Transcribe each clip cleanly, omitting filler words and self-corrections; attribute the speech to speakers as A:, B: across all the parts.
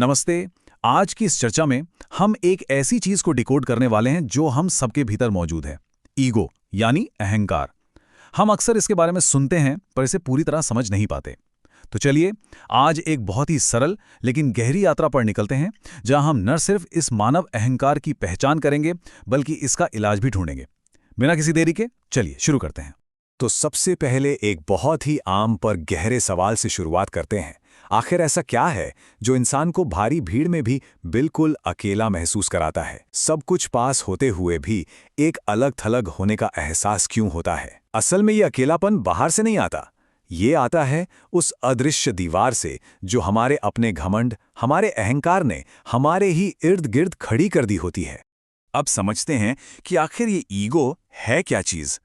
A: नमस्ते। आज की इस चर्चा में हम एक ऐसी चीज को डिकोड करने वाले हैं जो हम सबके भीतर मौजूद है। ईगो यानी अहंकार। हम अक्सर इसके बारे में सुनते हैं पर इसे पूरी तरह समझ नहीं पाते। तो चलिए आज एक बहुत ही सरल लेकिन गहरी यात्रा पर निकलते हैं जहां हम न सिर्फ इस मानव अहंकार की पहचान करेंगे बल्कि इसका इलाज भी ढूंढेंगे। बिना किसी देरी के चलिए शुरू करते हैं।
B: तो सबसे पहले एक बहुत ही आम पर गहरे सवाल से शुरुआत करते हैं। आखिर ऐसा क्या है जो इंसान को भारी भीड़ में भी बिल्कुल अकेला महसूस कराता है? सब कुछ पास होते हुए भी एक अलग थलग होने का एहसास क्यों होता है? असल में ये अकेलापन बाहर से नहीं आता। ये आता है उस अदृश्य दीवार से जो हमारे अपने घमंड, हमारे अहंकार ने हमारे ही इर्द गिर्द खड़ी कर दी होती है। अब समझते हैं कि आखिर ये ईगो है क्या चीज।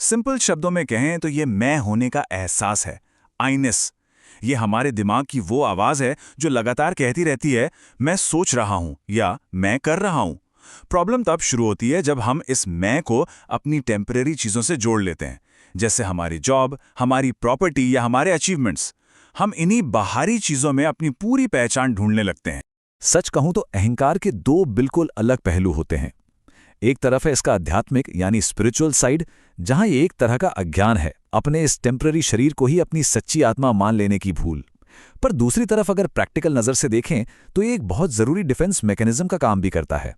B: सिंपल शब्दों में कहें तो ये मैं होने का एहसास है, आईनेस। ये हमारे दिमाग की वो आवाज है जो लगातार कहती रहती है मैं सोच रहा हूं या मैं कर रहा हूं। प्रॉब्लम तब शुरू होती है जब हम इस मैं को अपनी टेम्परेरी चीजों से जोड़ लेते हैं, जैसे हमारी जॉब, हमारी प्रॉपर्टी या हमारे अचीवमेंट्स। हम इन्हीं बाहरी चीजों में अपनी पूरी पहचान ढूंढने लगते हैं।
A: सच कहूं तो अहंकार के दो बिल्कुल अलग पहलू होते हैं। एक तरफ है इसका आध्यात्मिक यानी स्पिरिचुअल साइड, जहां ये एक तरह का अज्ञान है, अपने इस टेम्पररी शरीर को ही अपनी सच्ची आत्मा मान लेने की भूल। पर दूसरी तरफ अगर प्रैक्टिकल नजर से देखें तो ये एक बहुत जरूरी डिफेंस मैकेनिज्म का काम भी करता है।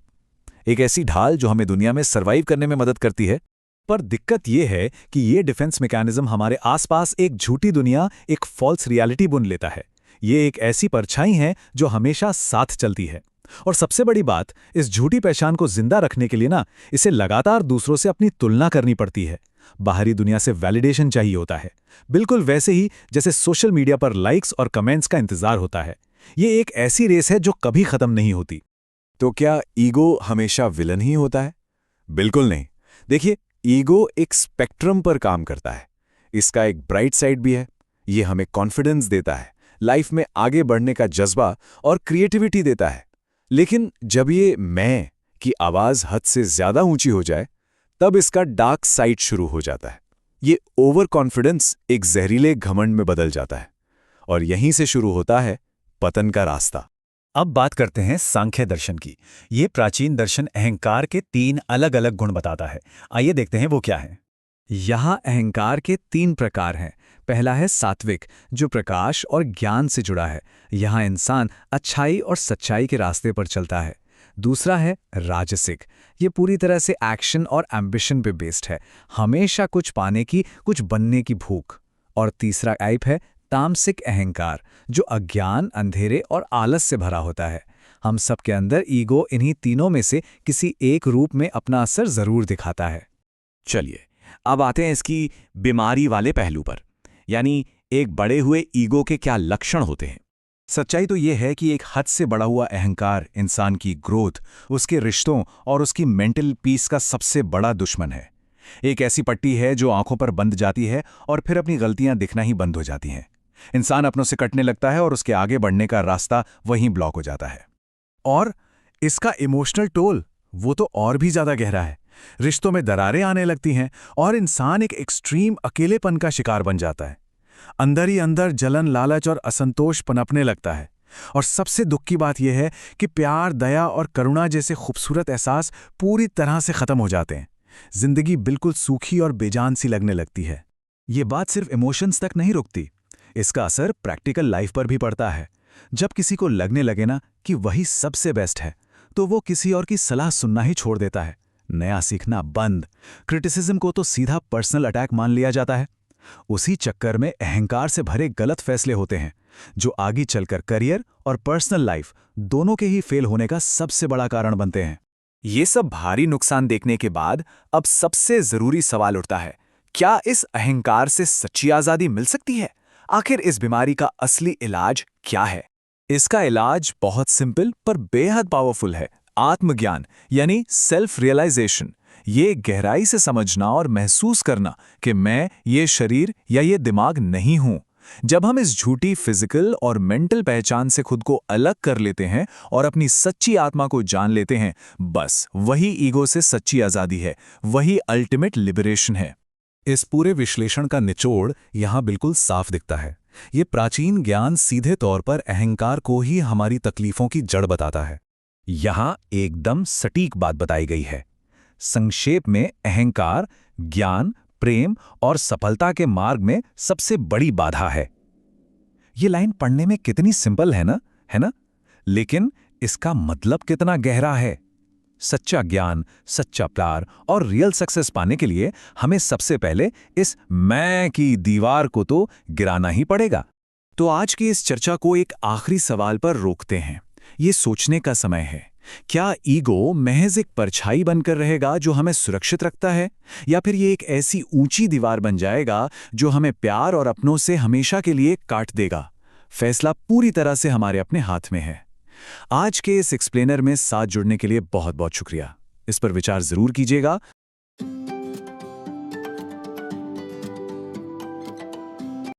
A: एक ऐसी ढाल जो हमें दुनिया में सर्वाइव करने में मदद करती है। पर दिक्कत ये है कि ये डिफेंस मैकेनिज्म हमारे आसपास एक झूठी दुनिया, एक फॉल्स रियलिटी बुन लेता है। ये एक ऐसी परछाई है जो हमेशा साथ चलती है। और सबसे बड़ी बात, इस झूठी पहचान को जिंदा रखने के लिए इसे लगातार दूसरों से अपनी तुलना करनी पड़ती है। बाहरी दुनिया से वैलिडेशन चाहिए होता है, बिल्कुल वैसे ही जैसे सोशल मीडिया पर लाइक्स और कमेंट्स का इंतजार होता है। ये एक ऐसी रेस है जो कभी खत्म नहीं होती।
B: तो क्या ईगो हमेशा विलन ही होता है? बिल्कुल नहीं। देखिए, ईगो एक स्पेक्ट्रम पर काम करता है। इसका एक ब्राइट साइड भी है। ये हमें कॉन्फिडेंस देता है, लाइफ में आगे बढ़ने का जज्बा और क्रिएटिविटी देता है। लेकिन जब ये मैं की आवाज हद से ज्यादा ऊंची हो जाए, तब इसका डार्क साइड शुरू हो जाता है। ये ओवर कॉन्फिडेंस एक जहरीले घमंड में बदल जाता है और यहीं से शुरू होता है पतन का रास्ता।
A: अब बात करते हैं सांख्य दर्शन की। ये प्राचीन दर्शन अहंकार के 3 अलग अलग गुण बताता है। आइए देखते हैं वो क्या है। यहाँ अहंकार के 3 प्रकार हैं। पहला है सात्विक, जो प्रकाश और ज्ञान से जुड़ा है। यहाँ इंसान अच्छाई और सच्चाई के रास्ते पर चलता है। दूसरा है राजसिक, ये पूरी तरह से एक्शन और एम्बिशन पे बेस्ड है, हमेशा कुछ पाने की, कुछ बनने की भूख। और तीसरा टाइप है तामसिक अहंकार, जो अज्ञान, अंधेरे और आलस से भरा होता है। हम सबके अंदर ईगो इन्हीं तीनों में से किसी एक रूप में अपना असर जरूर दिखाता है।
B: चलिए अब आते हैं इसकी बीमारी वाले पहलू पर, यानी एक बढ़े हुए ईगो के क्या लक्षण होते हैं।
A: सच्चाई तो यह है कि एक हद से बढ़ा हुआ अहंकार इंसान की ग्रोथ, उसके रिश्तों और उसकी मेंटल पीस का सबसे बड़ा दुश्मन है। एक ऐसी पट्टी है जो आंखों पर बंध जाती है और फिर अपनी गलतियां दिखना ही बंद हो जाती हैं। इंसान अपनों से कटने लगता है और उसके आगे बढ़ने का रास्ता वहीं ब्लॉक हो जाता है। और इसका इमोशनल टोल वो तो और भी ज्यादा गहरा है। रिश्तों में दरारें आने लगती हैं और इंसान एक एक्सट्रीम अकेलेपन का शिकार बन जाता है। अंदर ही अंदर जलन, लालच और असंतोष पनपने लगता है। और सबसे दुख की बात यह है कि प्यार, दया और करुणा जैसे खूबसूरत एहसास पूरी तरह से खत्म हो जाते हैं। जिंदगी बिल्कुल सूखी और बेजान सी लगने लगती है। ये बात सिर्फ इमोशंस तक नहीं रुकती, इसका असर प्रैक्टिकल लाइफ पर भी पड़ता है। जब किसी को लगने लगे कि वही सबसे बेस्ट है, तो वो किसी और की सलाह सुनना ही छोड़ देता है। नया सीखना बंद। क्रिटिसिज्म को तो सीधा पर्सनल अटैक मान लिया जाता है। उसी चक्कर में अहंकार से भरे गलत फैसले होते हैं, जो आगे चलकर करियर और पर्सनल लाइफ दोनों के ही फेल होने का सबसे बड़ा कारण बनते हैं।
B: ये सब भारी नुकसान देखने के बाद अब सबसे जरूरी सवाल उठता है, क्या इस अहंकार से सच्ची आजादी मिल सकती है? आखिर इस बीमारी का असली इलाज क्या है? इसका इलाज बहुत सिंपल पर बेहद पावरफुल है। आत्मज्ञान यानी सेल्फ रियलाइजेशन। ये गहराई से समझना और महसूस करना कि मैं ये शरीर या ये दिमाग नहीं हूं। जब हम इस झूठी फिजिकल और मेंटल पहचान से खुद को अलग कर लेते हैं और अपनी सच्ची आत्मा को जान लेते हैं, बस वही ईगो से सच्ची आजादी है, वही अल्टीमेट लिबरेशन है।
A: इस पूरे विश्लेषण का निचोड़ यहां बिल्कुल साफ दिखता है।
B: ये प्राचीन ज्ञान सीधे तौर पर अहंकार को ही हमारी तकलीफों की जड़ बताता है। यहाँ एकदम सटीक बात बताई गई है। संक्षेप में अहंकार ज्ञान, प्रेम और सफलता के मार्ग में सबसे बड़ी बाधा है। ये लाइन पढ़ने में कितनी सिंपल है ना? लेकिन इसका मतलब कितना गहरा है। सच्चा ज्ञान, सच्चा प्यार और रियल सक्सेस पाने के लिए हमें सबसे पहले इस मैं की दीवार को तो गिराना ही पड़ेगा। तो आज की इस चर्चा को एक आखिरी सवाल पर रोकते हैं। ये सोचने का समय है, क्या ईगो महज एक परछाई बनकर रहेगा जो हमें सुरक्षित रखता है, या फिर ये एक ऐसी ऊंची दीवार बन जाएगा जो हमें प्यार और अपनों से हमेशा के लिए काट देगा? फैसला पूरी तरह से हमारे अपने हाथ में है। आज के इस एक्सप्लेनर में साथ जुड़ने के लिए बहुत बहुत शुक्रिया। इस पर विचार जरूर कीजिएगा।